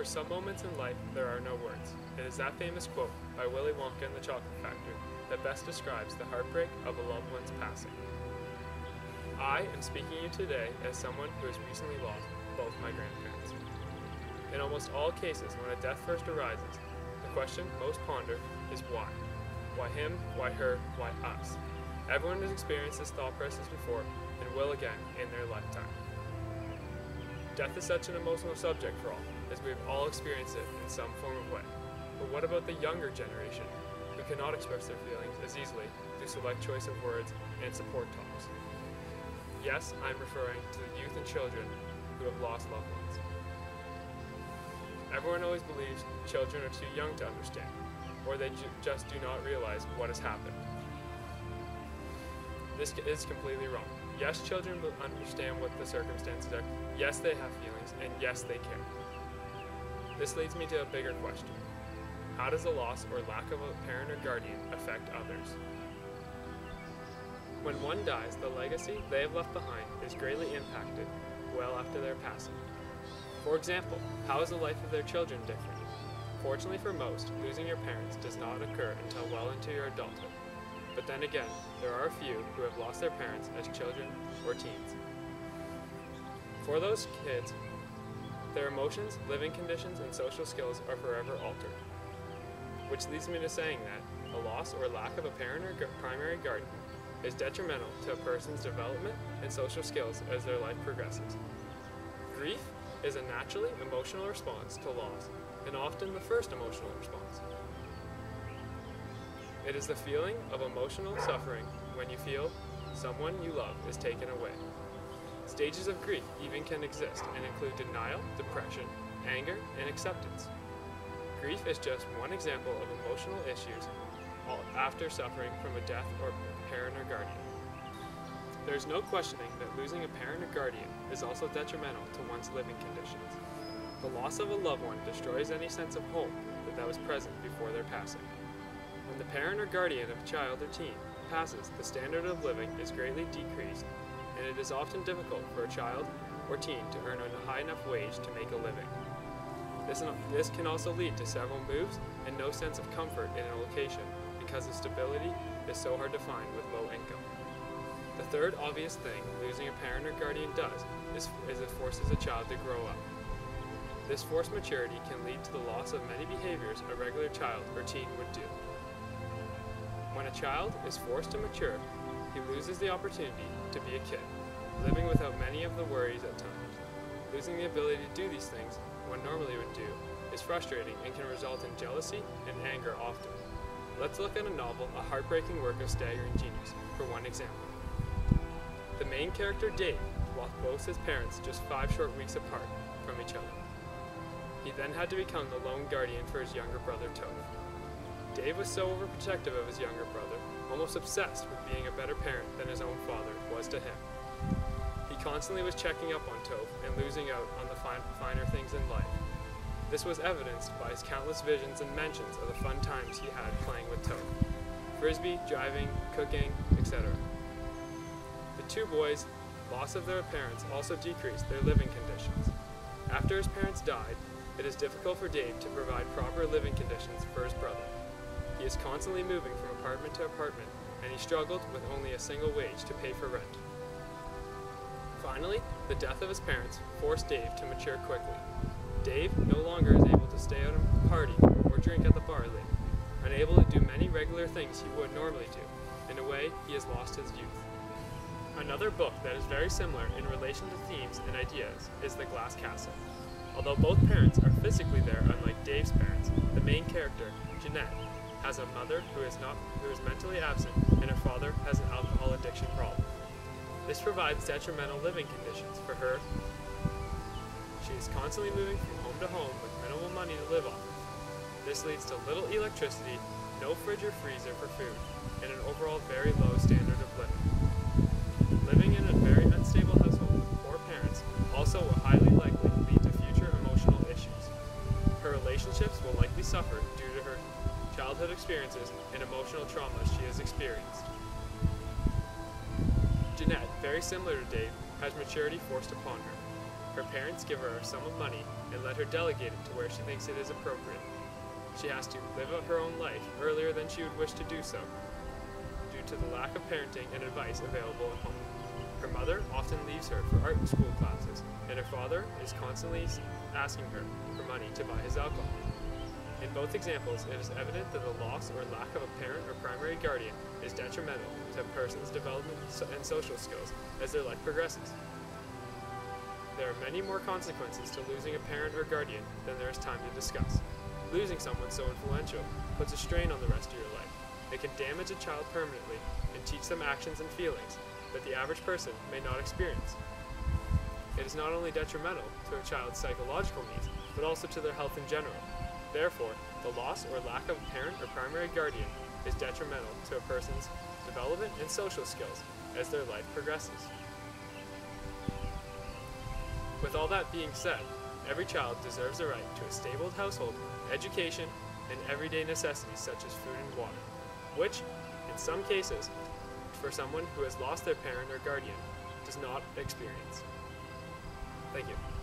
some moments in life, there are no words. It is that famous quote by Willy Wonka and the Chocolate Factory that best describes the heartbreak of a loved one's passing. I am speaking to you today as someone who has recently lost both my grandparents. In almost all cases, when a death first arises, the question most pondered is why? Why him? Why her? Why us? Everyone has experienced this thought process before and will again in their lifetime. Death is such an emotional subject for all, as we have all experienced it in some form of way. But what about the younger generation, who cannot express their feelings as easily through select choice of words and support talks? Yes, I'm referring to the youth and children who have lost loved ones. Everyone always believes children are too young to understand, or they just do not realize what has happened. This is completely wrong. Yes, children will understand what the circumstances are. Yes, they have feelings, and yes, they care. This leads me to a bigger question. How does the loss or lack of a parent or guardian affect others? When one dies, the legacy they have left behind is greatly impacted well after their passing. For example, how is the life of their children different? Fortunately for most, losing your parents does not occur until well into your adulthood. But then again, there are a few who have lost their parents as children or teens. For those kids, their emotions, living conditions, and social skills are forever altered. Which leads me to saying that a loss or lack of a parent or primary guardian is detrimental to a person's development and social skills as their life progresses. Grief is a naturally emotional response to loss, and often the first emotional response. It is the feeling of emotional suffering when you feel someone you love is taken away. Stages of grief even can exist and include denial, depression, anger, and acceptance. Grief is just one example of emotional issues after suffering from a death or parent or guardian. There is no questioning that losing a parent or guardian is also detrimental to one's living conditions. The loss of a loved one destroys any sense of home that was present before their passing. When the parent or guardian of a child or teen passes, the standard of living is greatly decreased, and it is often difficult for a child or teen to earn a high enough wage to make a living. This can also lead to several moves and no sense of comfort in a location because the stability is so hard to find with low income. The third obvious thing losing a parent or guardian does is it forces a child to grow up. This forced maturity can lead to the loss of many behaviors a regular child or teen would do. When a child is forced to mature, he loses the opportunity to be a kid, living without many of the worries at times. Losing the ability to do these things one normally would do is frustrating and can result in jealousy and anger often. Let's look at a novel, a heartbreaking work of staggering genius, for one example. The main character, Dave, lost both his parents just 5 short weeks apart from each other. He then had to become the lone guardian for his younger brother, Toph. Dave was so overprotective of his younger brother, almost obsessed with being a better parent than his own father was to him. He constantly was checking up on Toph and losing out on the finer things in life. This was evidenced by his countless visions and mentions of the fun times he had playing with Toph. Frisbee, driving, cooking, etc. The two boys' loss of their parents also decreased their living conditions. After his parents died, it is difficult for Dave to provide proper living conditions for his brother. He is constantly moving from apartment to apartment, and he struggled with only a single wage to pay for rent. Finally, the death of his parents forced Dave to mature quickly. Dave no longer is able to stay out and party or drink at the bar late, unable to do many regular things he would normally do. In a way, he has lost his youth. Another book that is very similar in relation to themes and ideas is The Glass Castle. Although both parents are physically there, unlike Dave's parents, the main character, Jeanette, has a mother who is mentally absent, and her father has an alcohol addiction problem. This provides detrimental living conditions for her. She is constantly moving from home to home with minimal money to live off. This leads to little electricity, no fridge or freezer for food, and an overall very low standard of living. Living in a very unstable household with poor parents also will highly likely lead to future emotional issues. Her relationships will likely suffer due to her childhood experiences and emotional traumas she has experienced. Jeanette, very similar to Dave, has maturity forced upon her. Her parents give her a sum of money and let her delegate it to where she thinks it is appropriate. She has to live out her own life earlier than she would wish to do so, due to the lack of parenting and advice available at home. Her mother often leaves her for art school classes, and her father is constantly asking her for money to buy his alcohol. In both examples, it is evident that the loss or lack of a parent or primary guardian is detrimental to a person's development and social skills as their life progresses. There are many more consequences to losing a parent or guardian than there is time to discuss. Losing someone so influential puts a strain on the rest of your life. It can damage a child permanently and teach them actions and feelings that the average person may not experience. It is not only detrimental to a child's psychological needs, but also to their health in general. Therefore, the loss or lack of a parent or primary guardian is detrimental to a person's development and social skills as their life progresses. With all that being said, every child deserves a right to a stable household, education, and everyday necessities such as food and water, which, in some cases, for someone who has lost their parent or guardian, does not experience. Thank you.